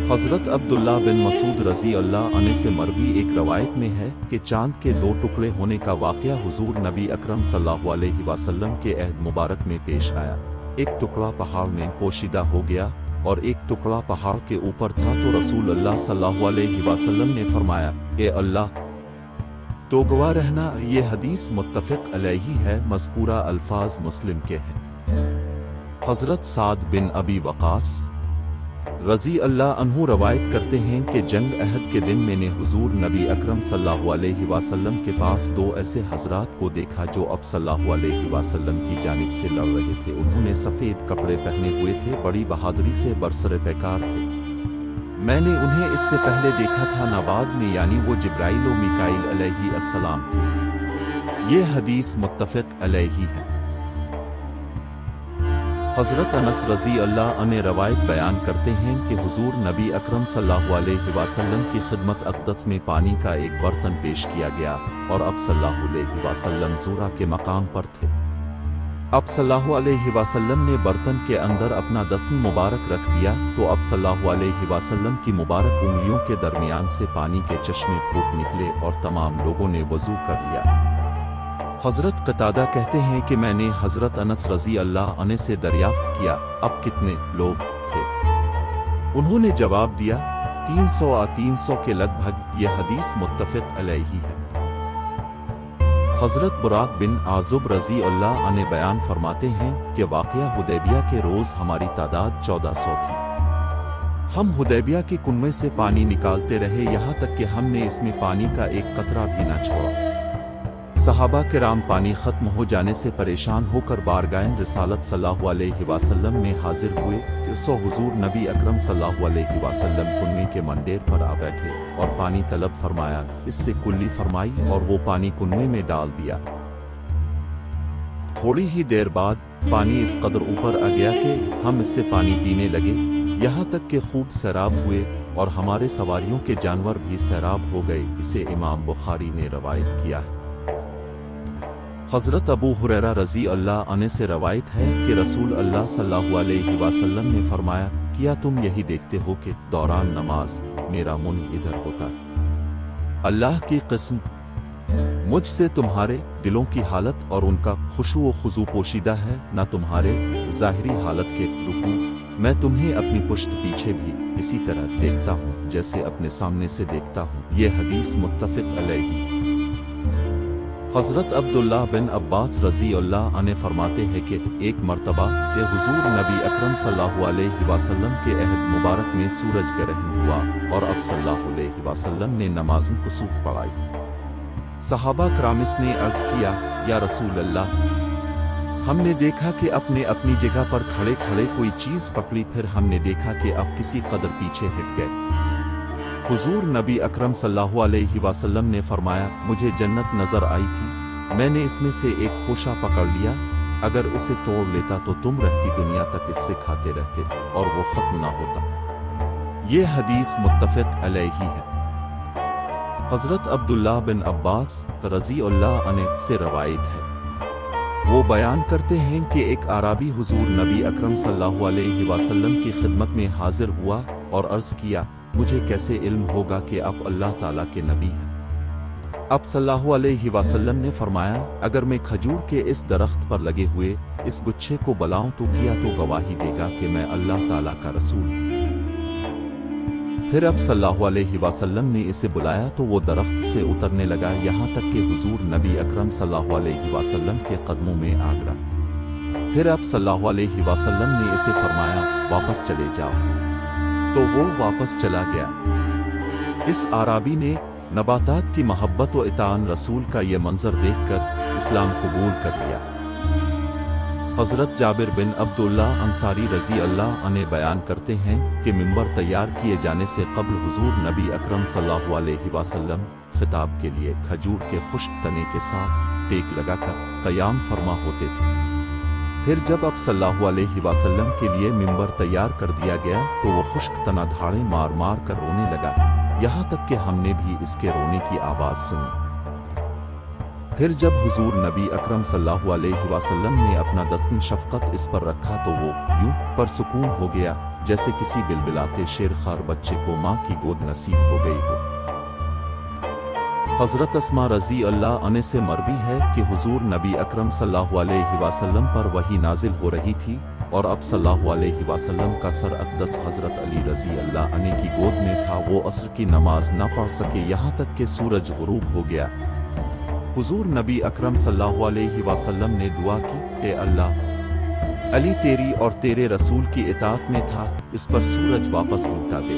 हज़रत अब्दुल्ला बिन मसूद रज़ी अल्लाह अन्हु से मरवी एक रवायत में है कि चांद के दो टुकड़े होने का वाक़या हुज़ूर नबी अकरम सल्लल्लाहु अलैहि वसल्लम के अहद मुबारक में पेश आया। एक टुकड़ा पहाड़ में पोशीदा हो गया और एक टुकड़ा पहाड़ के ऊपर था, तो रसूल अल्लाह सल्लल्लाहु अलैहि वसल्लम ने फरमाया, ए अल्लाह तो गवाह रहना। ये हदीस मुत्तफ़िक़ अलैहि है, मज़कूरा अल्फाज मुस्लिम के हैं। हज़रत साद बिन अबी वक़ास रज़ी अल्लाह अन्हु रवायत करते हैं कि जंग अहद के दिन मैंने हुज़ूर नबी अकरम सल्लल्लाहु अलैहि वसल्लम के पास दो ऐसे हज़रात को देखा जो अब सल्लल्लाहु अलैहि वसल्लम की जानिब से लड़ रहे थे। उन्होंने सफ़ेद कपड़े पहने हुए थे, बड़ी बहादुरी से बरसरे पैकार थे। मैंने उन्हें इससे पहले देखा था ना बाद में, यानी वो जिब्राइल व मीकाईल अलैहि अस्सलाम थे। ये हदीस मुत्तफ़िक़ अलैहि है। हज़रत अनस रज़ी अल्लाह अन्हु रवायत बयान करते हैं कि हुज़ूर नबी अकरम सल्लल्लाहु अलैहि वसल्लम की खिदमत अक़दस में पानी का एक बर्तन पेश किया गया और अब सल्लल्लाहु अलैहि वसल्लम ज़ूरा के मकाम पर थे। अब सल्लल्लाहु अलैहि वसल्लम ने बर्तन के अंदर अपना दस्तन मुबारक रख दिया, तो अब सल्लल्लाहु अलैहि वसल्लम की मुबारक उंगलियों के दरमियान से पानी के चश्मे फूट निकले और तमाम लोगों ने वज़ू कर लिया। हज़रत कतादा कहते हैं कि मैंने हज़रत अनस रज़ी अल्लाह अन्हु से दरियाफ्त किया, अब कितने लोग थे? उन्होंने जवाब दिया, 300 के लगभग। यह हदीस मुत्तफ़िक़ अलैहि है। हज़रत बुराक बिन आज़ुब रज़ी अल्लाह अन्हु बयान फरमाते हैं कि वाक़या हुदैबिया के रोज़ हमारी तादाद 1400 थी। हम हुदैबिया के कुनवे से पानी निकालते रहे, यहाँ तक कि हमने इसमें पानी का एक कतरा भी न छोड़ा। सहाबा किराम पानी खत्म हो जाने से परेशान होकर बारगाह रिसालत सल्लल्लाहु अलैहि वसल्लम में हाजिर हुए। सो हुजूर नबी अकरम सल्लल्लाहु अलैहि वसल्लम कुनवे के मंडेर पर आ बैठे और पानी तलब फरमाया। इससे कुल्ली फरमाई और वो पानी कुनवे में डाल दिया। थोड़ी ही देर बाद पानी इस कदर ऊपर आ गया कि हम इससे पानी पीने लगे, यहाँ तक कि खूब सैराब हुए और हमारे सवारियों के जानवर भी सैराब हो गए। इसे इमाम बुखारी ने रवायत किया है। हज़रत अबू हुरैरा रज़ी अल्लाह अन्हु से रवायत है कि रसूल अल्लाह सल्लल्लाहु अलैहि वसल्लम ने फरमाया, क्या तुम यही देखते हो कि दौरान नमाज मेरा मुंह इधर होता है? अल्लाह की कसम, मुझसे तुम्हारे दिलों की हालत और उनका खुशू व खुजू पोशीदा है, न तुम्हारे ज़ाहिरी हालत के रुकू। मैं तुम्हें अपनी पुश्त पीछे भी इसी तरह देखता हूँ जैसे अपने सामने से देखता हूँ। ये हदीस मुत्तफ़िक़ अलैहि। हज़रत अब्दुल्ला बिन अब्बास रज़ी अल्लाह अन्हु फरमाते हैं कि एक मर्तबा के हुज़ूर नबी अकरम सल्लल्लाहु अलैहि वसल्लम के अहद मुबारक में सूरज ग्रहण हुआ और अब सल्लल्लाहु अलैहि वसल्लम ने नमाज़ कुसूफ पढ़ाई। सहाबा करामिस ने अर्ज़ किया, या रसूल अल्लाह, हमने देखा कि अपने अपनी जगह पर खड़े खड़े कोई चीज़ पकड़ी, फिर हमने देखा कि अब किसी कदर पीछे हट गए। हुजूर नबी अकरम सल्लल्लाहु अलैहि वसल्लम ने फरमाया, मुझे जन्नत नजर आई थी, मैंने इसमें से एक खोशा पकड़ लिया, अगर उसे तोड़ लेता तो तुम रहती दुनिया तक इससे खाते रहते और वो खत्म ना होता। ये हदीस मुत्तफ़िक़ अलैहि है। हज़रत अब्दुल्ला बिन अब्बास रज़ी अल्लाह अन्हु से रवायत है, वो बयान करते हैं कि एक आराबी हुजूर नबी अकरम सल्लल्लाहु अलैहि वसल्लम की खिदमत में हाजिर हुआ और अर्ज़ किया, मुझे कैसे इल्म होगा कि आप अल्लाह ताला के नबी हैं? अब सल्लल्लाहु अलैहि वसल्लम ने फरमाया, अगर मैं खजूर के इस दरख्त पर लगे हुए इस गुच्छे को बुलाऊं तो किया तो गवाही देगा कि मैं अल्लाह ताला का रसूल हूं। फिर अब सल्लल्लाहु अलैहि वसल्लम ने इसे बुलाया तो वो दरख्त से उतरने लगा, यहाँ तक कि हुजूर नबी अकरम सल्लल्लाहु अलैहि वसल्लम के कदमों में आ गिरा। फिर अब सल्लल्लाहु अलैहि वसल्लम ने इसे फरमाया, वापस चले जाओ, तो वो वापस चला गया। इस आराबी ने नबातात की मोहब्बत व इताअन रसूल का ये मंजर देखकर इस्लाम कबूल कर लिया। हज़रत जाबिर बिन अब्दुल्ला अंसारी रज़ी अल्लाह अन्हु बयान करते हैं कि मिंबर तैयार किए जाने से कब्ल हुजूर नबी अकरम सल्लल्लाहु अलैहि वसल्लम खिताब के लिए खजूर के खुश्क तने के साथ टेक लगाकर क़याम फरमा होते थे। फिर जब अब सल्लल्लाहु अलैहि वसल्लम के लिए मिंबर तैयार कर दिया गया तो वो खुश्क तना धाड़े मार मार कर रोने लगा, यहाँ तक कि हमने भी इसके रोने की आवाज़ सुनी। फिर जब हुजूर नबी अकरम सल्लल्लाहु अलैहि वसल्लम ने अपना दस्तन शफ़क़त इस पर रखा तो वो यूं पर सुकून हो गया جیسے کسی بلبلاتے شیر خوار بچے کو ماں کی گود نصیب ہو گئی ہو۔ حضرت اسما رضی اللہ عنہ سے مروی ہے کہ حضور نبی اکرم صلی اللہ علیہ وسلم پر وحی نازل ہو رہی تھی اور اب صلی اللہ علیہ وسلم کا سر اقدس حضرت علی رضی اللہ عنہ کی گود میں تھا۔ وہ عصر کی نماز نہ پڑھ سکے یہاں تک کہ سورج غروب ہو گیا۔ حضور نبی اکرم صلی اللہ علیہ وسلم نے دعا کی، اے اللہ، علی تیری اور تیرے رسول کی اطاعت میں تھا، اس پر سورج واپس لوٹا دے۔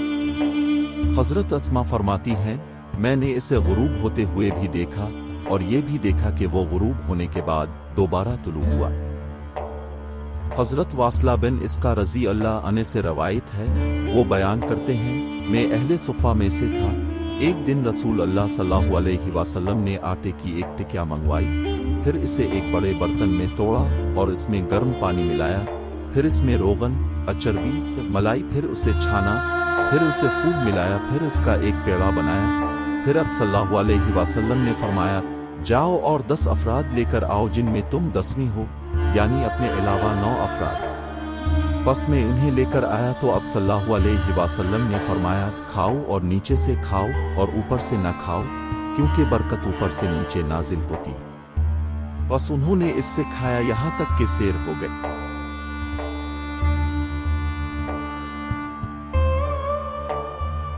حضرت اسما فرماتی ہیں، میں نے اسے غروب ہوتے ہوئے بھی دیکھا اور یہ بھی دیکھا کہ وہ غروب ہونے کے بعد دوبارہ طلوع ہوا۔ حضرت واصلہ بن اسکا رضی اللہ عنہ سے روایت ہے، وہ بیان کرتے ہیں، میں اہل صفہ میں سے تھا۔ ایک دن رسول اللہ صلی اللہ علیہ وسلم نے آٹے کی ایک ٹکیا منگوائی، پھر اسے ایک بڑے برتن میں توڑا اور اس میں گرم پانی ملایا، پھر اس میں روغن، اچربی، ملائی، پھر اسے چھانا، پھر اسے خوب ملایا، پھر اس کا ایک پیڑا بنایا۔ پھر اب صلی اللہ علیہ وسلم نے فرمایا، جاؤ اور 10 افراد لے کر آؤ جن میں تم 10ویں ہو، یعنی اپنے علاوہ 9 افراد۔ بس میں انہیں لے کر آیا تو اب صلی اللہ علیہ وسلم نے فرمایا، کھاؤ اور نیچے سے کھاؤ اور اوپر سے نہ کھاؤ، کیونکہ برکت اوپر سے نیچے نازل ہوتی۔ بس انہوں نے اس سے کھایا یہاں تک کہ سیر ہو گئے۔